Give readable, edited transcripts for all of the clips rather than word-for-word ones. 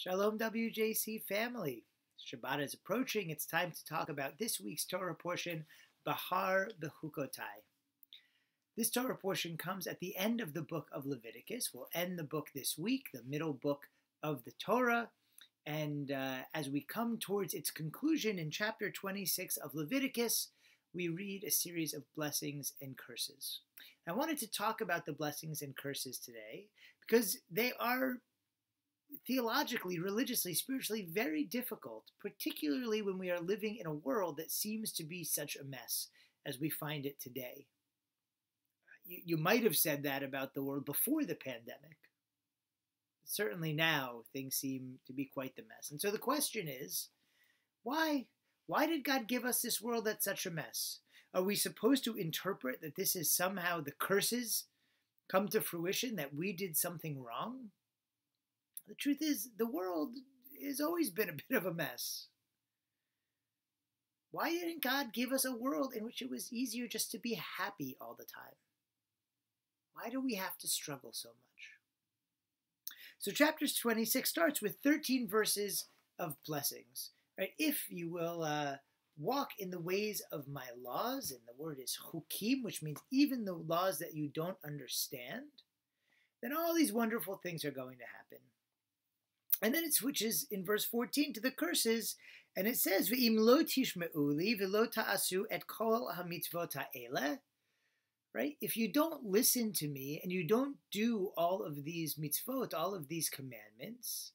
Shalom WJC family. Shabbat is approaching. It's time to talk about this week's Torah portion, Behar, Behukottai. This Torah portion comes at the end of the book of Leviticus. We'll end the book this week, the middle book of the Torah. And as we come towards its conclusion in chapter 26 of Leviticus, we read a series of blessings and curses. I wanted to talk about the blessings and curses today because they are theologically, religiously, spiritually very difficult, particularly when we are living in a world that seems to be such a mess as we find it today. You might have said that about the world before the pandemic. Certainly now things seem to be quite the mess. And so the question is, why? Why did God give us this world that's such a mess? Are we supposed to interpret that this is somehow the curses come to fruition, that we did something wrong? The truth is, the world has always been a bit of a mess. Why didn't God give us a world in which it was easier just to be happy all the time? Why do we have to struggle so much? So chapter 26 starts with 13 verses of blessings. Right? If you will walk in the ways of my laws, and the word is chukim, which means even the laws that you don't understand, then all these wonderful things are going to happen. And then it switches in verse 14 to the curses, and it says, V'im lo tishme'u li v'lo ta'asu et kol hamitzvot ha'eleh. Right? If you don't listen to me and you don't do all of these mitzvot, all of these commandments,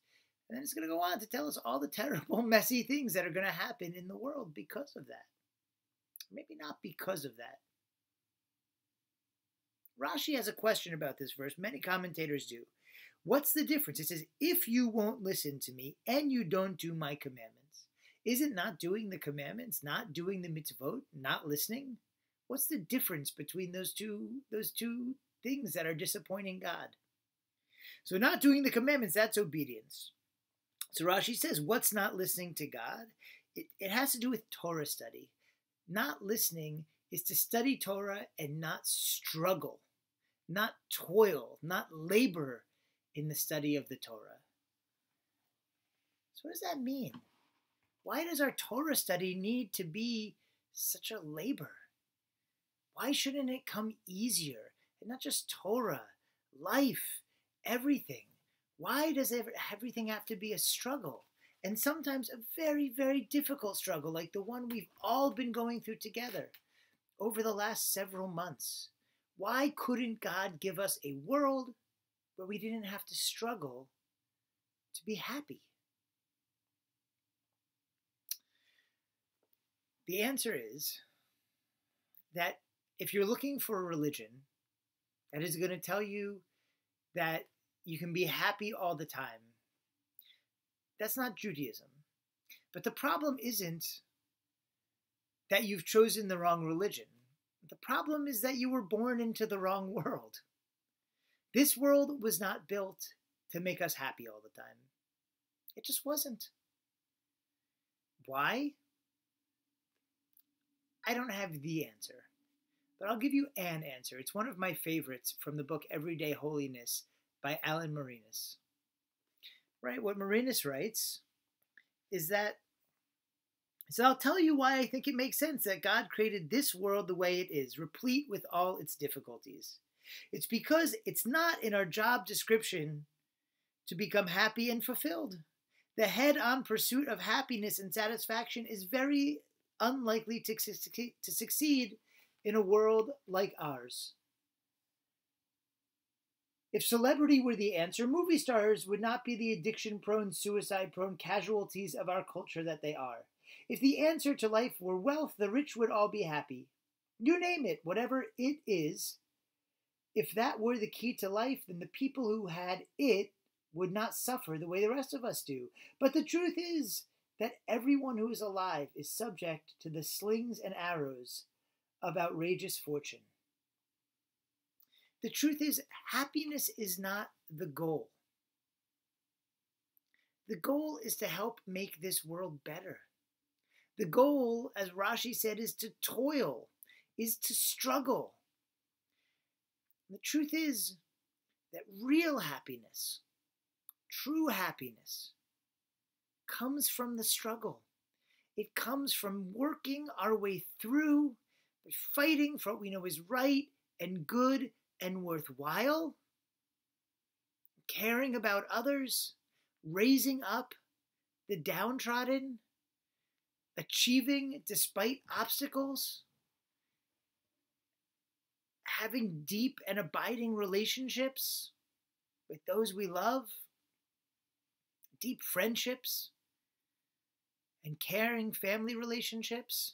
then it's going to go on to tell us all the terrible, messy things that are going to happen in the world because of that. Maybe not because of that. Rashi has a question about this verse. Many commentators do. What's the difference? It says, if you won't listen to me and you don't do my commandments, is it not doing the commandments, not doing the mitzvot, not listening? What's the difference between those two things that are disappointing God? So not doing the commandments, that's obedience. So Rashi says, what's not listening to God? It has to do with Torah study. Not listening is to study Torah and not struggle, not toil, not labor in the study of the Torah. So what does that mean? Why does our Torah study need to be such a labor? Why shouldn't it come easier? And not just Torah, life, everything. Why does everything have to be a struggle? And sometimes a very, very difficult struggle, like the one we've all been going through together over the last several months. Why couldn't God give us a world where we didn't have to struggle to be happy? The answer is that if you're looking for a religion that is going to tell you that you can be happy all the time, that's not Judaism. But the problem isn't that you've chosen the wrong religion. The problem is that you were born into the wrong world. This world was not built to make us happy all the time. It just wasn't. Why? I don't have the answer, but I'll give you an answer. It's one of my favorites from the book Everyday Holiness by Alan Marinus. Right? What Marinus writes is that, so I'll tell you why I think it makes sense that God created this world the way it is, replete with all its difficulties. It's because it's not in our job description to become happy and fulfilled. The head-on pursuit of happiness and satisfaction is very unlikely to succeed in a world like ours. If celebrity were the answer, movie stars would not be the addiction-prone, suicide-prone casualties of our culture that they are. If the answer to life were wealth, the rich would all be happy. You name it, whatever it is. If that were the key to life, then the people who had it would not suffer the way the rest of us do. But the truth is that everyone who is alive is subject to the slings and arrows of outrageous fortune. The truth is, happiness is not the goal. The goal is to help make this world better. The goal, as Rashi said, is to toil, is to struggle. The truth is that real happiness, true happiness, comes from the struggle. It comes from working our way through, fighting for what we know is right and good and worthwhile, caring about others, raising up the downtrodden, achieving despite obstacles, having deep and abiding relationships with those we love, deep friendships, and caring family relationships.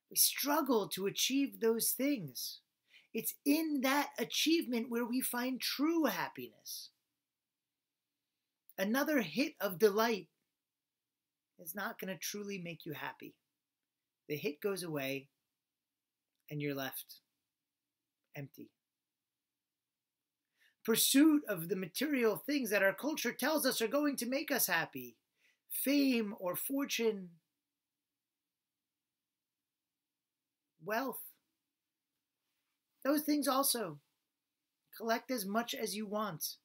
We struggle to achieve those things. It's in that achievement where we find true happiness. Another hit of delight is not going to truly make you happy. The hit goes away and you're left empty. Pursuit of the material things that our culture tells us are going to make us happy, fame or fortune, wealth, those things also. Collect as much as you want.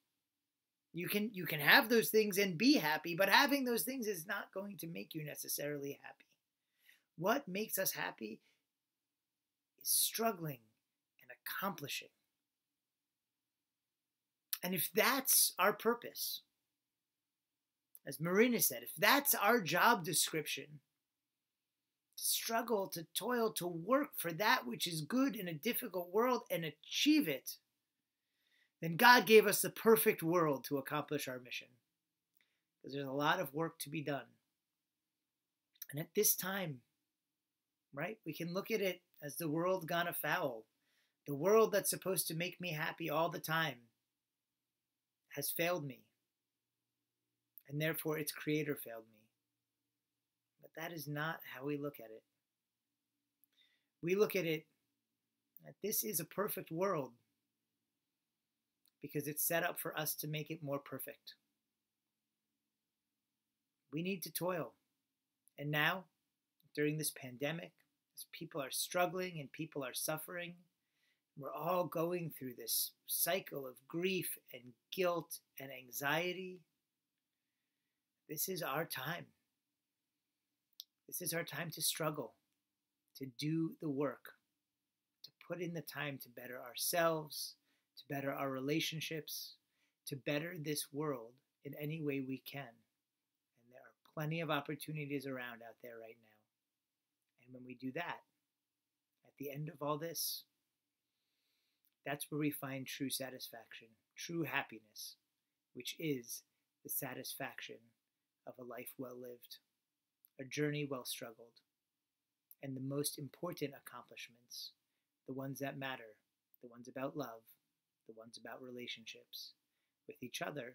You can have those things and be happy, but having those things is not going to make you necessarily happy. What makes us happy is struggling and accomplishing. And if that's our purpose, as Marina said, if that's our job description, to struggle, to toil, to work for that which is good in a difficult world and achieve it, then God gave us the perfect world to accomplish our mission. Because there's a lot of work to be done. And at this time, right, we can look at it as the world gone afoul. The world that's supposed to make me happy all the time has failed me. And therefore its creator failed me. But that is not how we look at it. We look at it that this is a perfect world because it's set up for us to make it more perfect. We need to toil. And now, during this pandemic, as people are struggling and people are suffering, we're all going through this cycle of grief and guilt and anxiety. This is our time. This is our time to struggle, to do the work, to put in the time to better ourselves, to better our relationships, to better this world in any way we can. And there are plenty of opportunities around out there right now. And when we do that, at the end of all this, that's where we find true satisfaction, true happiness, which is the satisfaction of a life well lived, a journey well struggled, and the most important accomplishments, the ones that matter, the ones about love, the ones about relationships with each other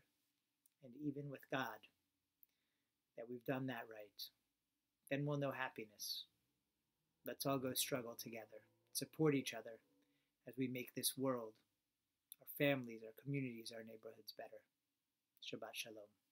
and even with God, that we've done that right. Then we'll know happiness. Let's all go struggle together, support each other as we make this world, our families, our communities, our neighborhoods better. Shabbat Shalom.